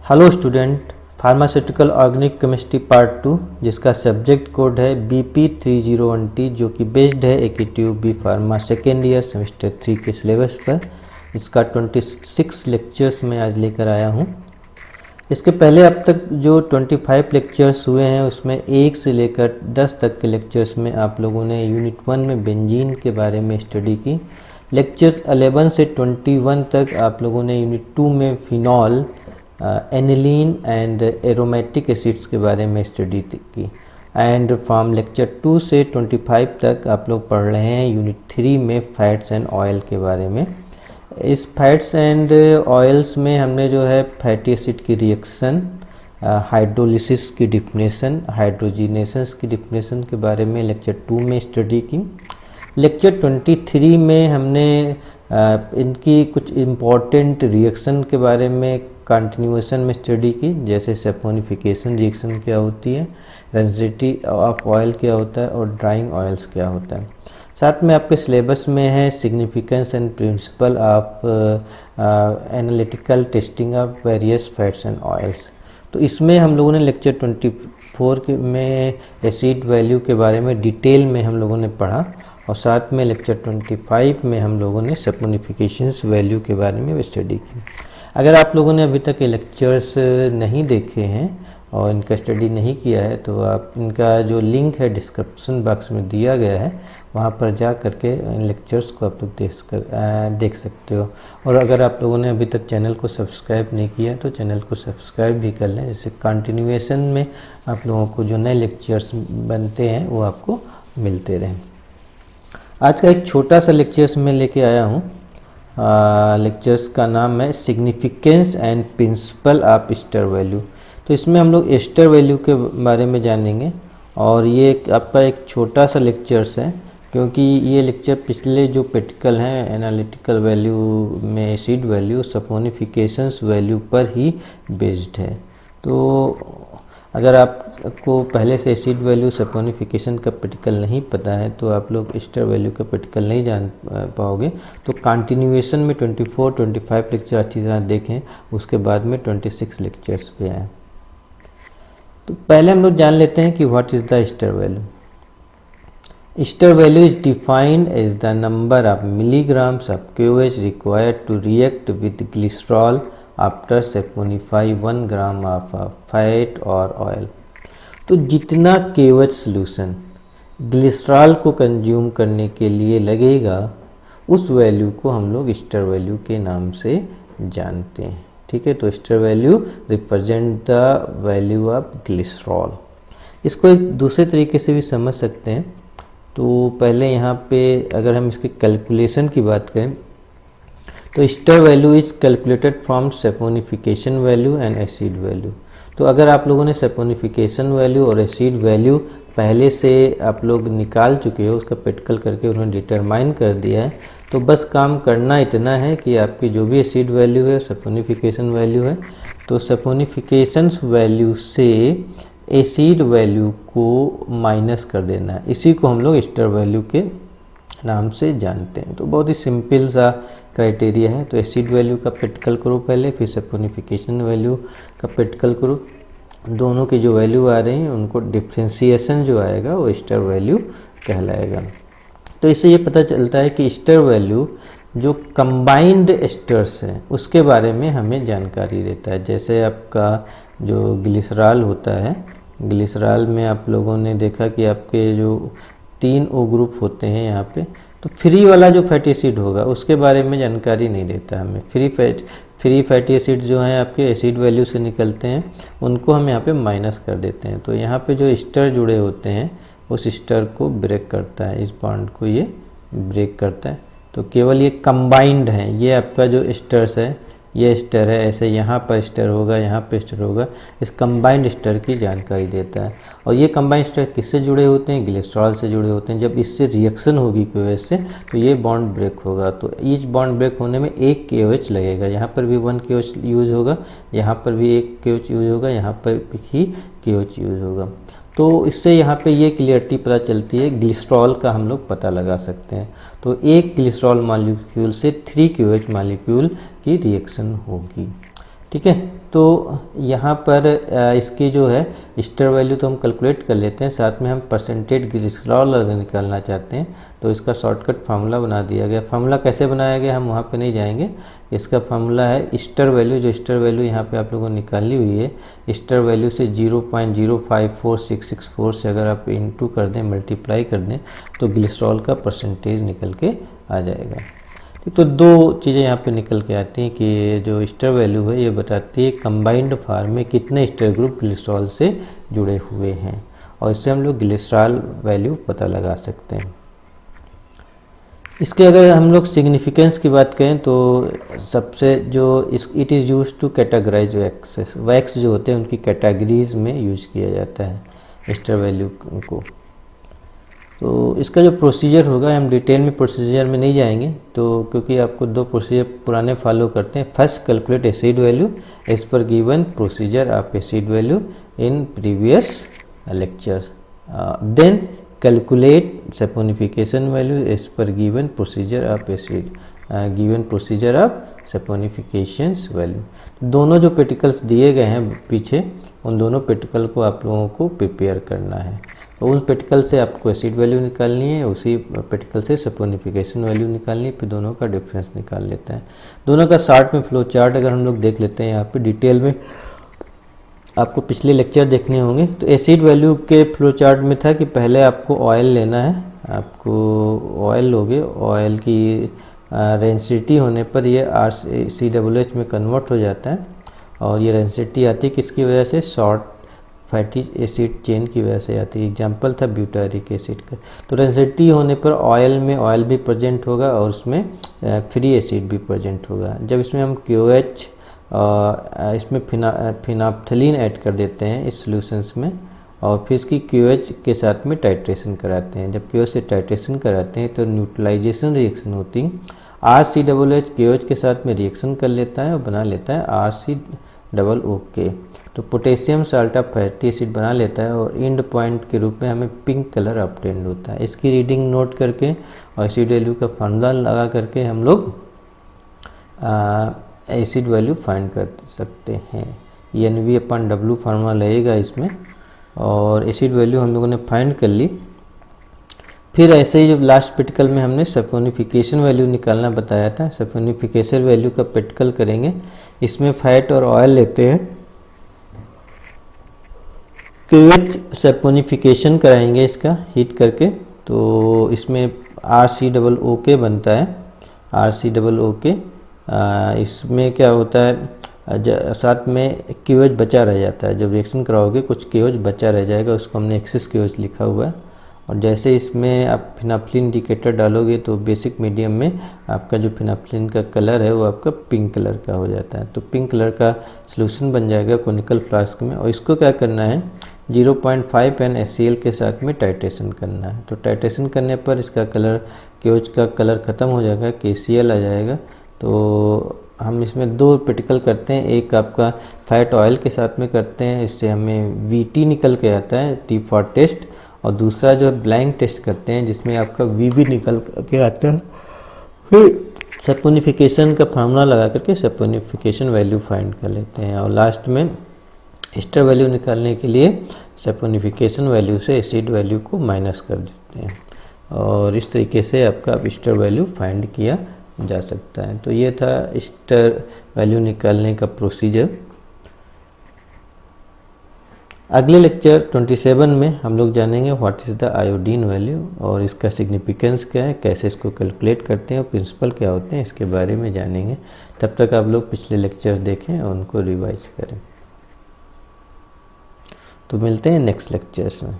Hello student, pharmaceutical organic chemistry part 2 जिसका subject code है BP301T जो कि बेस्ड है AKTU B pharma second year semester 3 के सिलेबस पर। इसका 26 लेक्चर्स मैं आज लेकर आया हूँ। इसके पहले अब तक जो 25 लेक्चर्स हुए हैं उसमें 1 से लेकर 10 तक के लेक्चर्स में आप लोगों ने यूनिट 1 में बेंजीन के बारे में स्टडी की। लेक्चर्स 11 से 21 तक आप लोगों ने यूनिट 2 में phenol, aniline and aromatic acids के बारे में स्टडी की। एंड फ्रॉम लेक्चर 2 से 25 तक आप लोग पढ़ रहे हैं यूनिट 3 में फैट्स एंड ऑयल के बारे में। इस फैट्स एंड ऑयल्स में हमने जो है फैटी एसिड की रिएक्शन, हाइड्रोलिसिस की डिफिनेशन, हाइड्रोजिनेशंस की डिफिनेशन के बारे में लेक्चर 2 में स्टडी की। लेक्चर 23 में हमने इनकी कुछ इम्पॉर्टेंट रिएक्शन के बारे में कंटिन्यूएशन में स्टडी की, जैसे सैपोनिफिकेशन रिएक्शन क्या होती है, रेजिडिटी ऑफ ऑयल क्या होता है और ड्राइंग ऑयल्स क्या होता है। साथ में आपके सिलेबस में है significance and principle of analytical testing of various fats and oils. तो इसमें हम लोगों ने लेक्चर 24 में एसिड वैल्यू के बारे में डिटेल में हम लोगों ने पढ़ा और साथ में लेक्चर 25 में हम लोगों ने सैपोनिफिकेशंस वैल्यू के बारे में स्टडी की। अगर आप लोगों ने अभी तक ये लेक्चर्स नहीं देखे हैं और इनका स्टडी नहीं किया है तो आप इनका जो लिंक है डिस्क्रिप्शन बॉक्स में दिया गया है वहाँ पर जा करके इन लेक्चर्स को आप लोग देख सकते हो। और अगर आप लोगों ने अभी तक चैनल को सब्सक्राइब नहीं किया तो चैनल को सब्सक्राइब भी कर लें, जिससे कंटिन्यूएशन में आप लोगों को जो नए लेक्चर्स बनते हैं वो आपको मिलते रहें। आज का एक छोटा सा लेक्चर्स मैं लेके आया हूँ। लेक्चर्स का नाम है significance and principle of ester value. तो इसमें हम लोग एस्टर वैल्यू के बारे में जानेंगे और ये आपका एक छोटा सा लेक्चर्स है, क्योंकि ये लेक्चर पिछले जो प्रैक्टिकल हैं एनालिटिकल वैल्यू में एसिड वैल्यू सैपोनिफिकेशंस वैल्यू पर ही बेस्ड है। तो अगर आपको पहले से एसिड वैल्यू सैपोनिफिकेशन का प्रैक्टिकल नहीं पता है तो आप लोग एस्टर वैल्यू का प्रैक्टिकल नहीं जान पाओगे। तो कंटिन्यूएशन में 24-25 लेक्चर अच्छी तरह देखें, उसके बाद में 26 लेक्चर्स पे आए। तो पहले हम लोग जान लेते हैं कि what is the ester value. Ester value is defined as the number of milligrams of KOH required to react with glycerol after saponify 1 gram of fat और ऑयल। तो जितना KOH सोल्यूशन ग्लिसरॉल को कंज्यूम करने के लिए लगेगा उस value को हम लोग एस्टर वैल्यू के नाम से जानते हैं। ठीक है, तो ester value represent the value of glycerol. इसको एक दूसरे तरीके से भी समझ सकते हैं। तो पहले यहाँ पे अगर हम इसकी कैलकुलेशन की बात करें तो ester value is calculated from saponification value and acid value. तो अगर आप लोगों ने सैपोनिफिकेशन वैल्यू और एसिड वैल्यू पहले से आप लोग निकाल चुके हो, उसका प्रैक्टिकल करके उन्होंने डिटरमाइन कर दिया है, तो बस काम करना इतना है कि आपकी जो भी एसिड वैल्यू है सैपोनिफिकेशन वैल्यू है, तो सैपोनिफिकेशन वैल्यू से एसिड वैल्यू को माइनस कर देना है। इसी को हम लोग एस्टर वैल्यू के नाम से जानते हैं। तो बहुत ही सिंपल सा क्राइटेरिया है। तो एसिड वैल्यू का प्रैक्टिकल करो पहले, फिर सैपोनिफिकेशन वैल्यू का प्रैक्टिकल करो। दोनों की जो वैल्यू आ रही हैं उनको डिफ्रेंसिएशन जो आएगा वो एस्टर वैल्यू कहलाएगा। तो इससे ये पता चलता है कि एस्टर वैल्यू जो कंबाइंड एस्टर्स हैं उसके बारे में हमें जानकारी देता है। जैसे आपका जो ग्लिसरॉल होता है, ग्लिसरॉल में आप लोगों ने देखा कि आपके जो 3 O ग्रुप होते हैं यहाँ पे, तो फ्री वाला जो फैटी एसिड होगा उसके बारे में जानकारी नहीं देता हमें। फ्री फैटी एसिड जो हैं आपके एसिड वैल्यू से निकलते हैं, उनको हम यहाँ पे माइनस कर देते हैं। तो यहाँ पे जो एस्टर जुड़े होते हैं उस एस्टर को ब्रेक करता है, इस बॉन्ड को ये ब्रेक करता है। तो केवल ये कंबाइंड हैं, ये आपका जो एस्टर्स है, ये एस्टर है, ऐसे यहाँ पर एस्टर होगा, यहाँ पर एस्टर होगा, इस कंबाइंड एस्टर की जानकारी देता है। और ये कंबाइंड एस्टर किससे जुड़े होते हैं? ग्लिसरॉल से जुड़े होते हैं। जब इससे रिएक्शन होगी KOH से तो ये बॉन्ड ब्रेक होगा। तो ईच बॉन्ड ब्रेक होने में एक KOH लगेगा। यहाँ पर भी 1 KOH यूज होगा, यहाँ पर भी 1 KOH यूज होगा, यहाँ पर भी KOH यूज होगा। तो इससे यहाँ पे ये क्लियरिटी पता चलती है, ग्लिसरॉल का हम लोग पता लगा सकते हैं। तो एक ग्लिसरॉल मॉलिक्यूल से 3 KOH मॉलिक्यूल की रिएक्शन होगी। ठीक है। तो यहाँ पर इसकी जो है स्टर वैल्यू तो हम कैलकुलेट कर लेते हैं, साथ में हम परसेंटेज ग्लिसरॉल अगर निकालना चाहते हैं तो इसका शॉर्टकट फार्मूला बना दिया गया। फार्मूला कैसे बनाया गया हम वहाँ पे नहीं जाएंगे। इसका फार्मूला है स्टर वैल्यू, जो स्टर वैल्यू यहाँ पे आप लोगों ने निकाली हुई है, स्टर वैल्यू से 0.054664 से अगर आप इंटू कर दें, मल्टीप्लाई कर दें, तो ग्लिसरॉल का परसेंटेज निकल के आ जाएगा। तो दो चीज़ें यहाँ पे निकल के आती हैं कि जो स्टर वैल्यू है ये बताती है कंबाइंड फार्म में कितने स्टर ग्रुप ग्लिसरॉल से जुड़े हुए हैं, और इससे हम लोग ग्लिसरॉल वैल्यू पता लगा सकते हैं। इसके अगर हम लोग सिग्निफिकेंस की बात करें तो सबसे जो it is use to categorise wax, wax जो होते हैं उनकी कैटेगरीज में यूज किया जाता है स्टर वैल्यू को। तो इसका जो प्रोसीजर होगा, हम डिटेल में प्रोसीजर में नहीं जाएंगे तो, क्योंकि आपको दो प्रोसीजर पुराने फॉलो करते हैं। First calculate acid value as per given procedure of acid value in previous lectures, then calculate saponification value as per given procedure of acid, given procedure of saponification value. दोनों जो पेटिकल्स दिए गए हैं पीछे, उन दोनों पेटिकल को आप लोगों को प्रिपेयर करना है। तो उस पेटिकल से आपको एसिड वैल्यू निकालनी है, उसी पेटिकल से सैपोनिफिकेशन वैल्यू निकालनी है, फिर दोनों का डिफरेंस निकाल लेते हैं। दोनों का शार्ट में फ्लो चार्ट अगर हम लोग देख लेते हैं यहाँ पे डिटेल में, आपको पिछले लेक्चर देखने होंगे। तो एसिड वैल्यू के फ्लो चार्ट में था कि पहले आपको ऑयल लेना है, आपको ऑयल लोगे, ऑयल की रेंसिटी होने पर ये RCOOH में कन्वर्ट हो जाता है, और ये रेंसिटी आती है किसकी वजह से, शॉर्ट फैटी एसिड चेन की वजह से आती है। एग्जाम्पल था ब्यूटारिक एसिड का। तो रेंसिटी होने पर ऑयल में ऑयल भी प्रेजेंट होगा और उसमें फ्री एसिड भी प्रेजेंट होगा। जब इसमें हम QH इसमें फिनाप्थलीन ऐड कर देते हैं इस सॉल्यूशंस में, और फिर इसकी QH के साथ में टाइट्रेशन कराते हैं। जब QH से टाइट्रेशन कराते हैं तो न्यूट्रलाइजेशन रिएक्शन होती है, RCOOH QH के साथ में रिएक्शन कर लेता है और बना लेता है RCOOK। तो potassium salt of fatty acid बना लेता है और एंड पॉइंट के रूप में हमें पिंक कलर ऑब्टेन्ड होता है। इसकी रीडिंग नोट करके और एसिड वैल्यू का फार्मूला लगा करके हम लोग एसिड वैल्यू फाइंड कर सकते हैं। NV/W फार्मूला लगेगा इसमें, और एसिड वैल्यू हम लोगों ने फाइंड कर ली। फिर ऐसे ही जो लास्ट पेटिकल में हमने सैपोनिफिकेशन वैल्यू निकालना बताया था, सैपोनिफिकेशन वैल्यू का पेटिकल करेंगे। इसमें फैट और ऑयल लेते हैं, QH सैपोनिफिकेशन कराएंगे इसका हीट करके, तो इसमें RCOOK बनता है, RCOOK। इसमें क्या होता है, साथ में QH बचा रह जाता है। जब रिएक्शन कराओगे कुछ QH बचा रह जाएगा, उसको हमने एक्सेस QH लिखा हुआ है। और जैसे इसमें आप फिनाप्लिन इंडिकेटर डालोगे तो बेसिक मीडियम में आपका जो फिनाप्लिन का कलर है वो आपका पिंक कलर का हो जाता है। तो पिंक कलर का सॉल्यूशन बन जाएगा कोनिकल फ्लास्क में, और इसको क्या करना है, 0.5 NaCl के साथ में टाइट्रेशन करना है। तो टाइट्रेशन करने पर इसका कलर, QH का कलर ख़त्म हो जाएगा, KCl आ जाएगा। तो हम इसमें दो पेटिकल करते हैं, एक आपका फैट ऑयल के साथ में करते हैं, इससे हमें VT निकल के आता है, T फॉर टेस्ट, और दूसरा जो ब्लैंक टेस्ट करते हैं जिसमें आपका VB निकल के आता है। फिर सैपोनिफिकेशन का फार्मूला लगा करके सैपोनिफिकेशन वैल्यू फाइंड कर लेते हैं, और लास्ट में स्टर वैल्यू निकालने के लिए सैपोनिफिकेशन वैल्यू से एसिड वैल्यू को माइनस कर देते हैं, और इस तरीके से आपका स्टर वैल्यू फाइंड किया जा सकता है। तो ये था स्टर वैल्यू निकालने का प्रोसीजर। अगले लेक्चर 27 में हम लोग जानेंगे what is the iodine value, और इसका सिग्निफिकेंस क्या है, कैसे इसको कैलकुलेट करते हैं और प्रिंसिपल क्या होते हैं, इसके बारे में जानेंगे। तब तक आप लोग पिछले लेक्चर्स देखें और उनको रिवाइज करें। तो मिलते हैं नेक्स्ट लेक्चर्स में।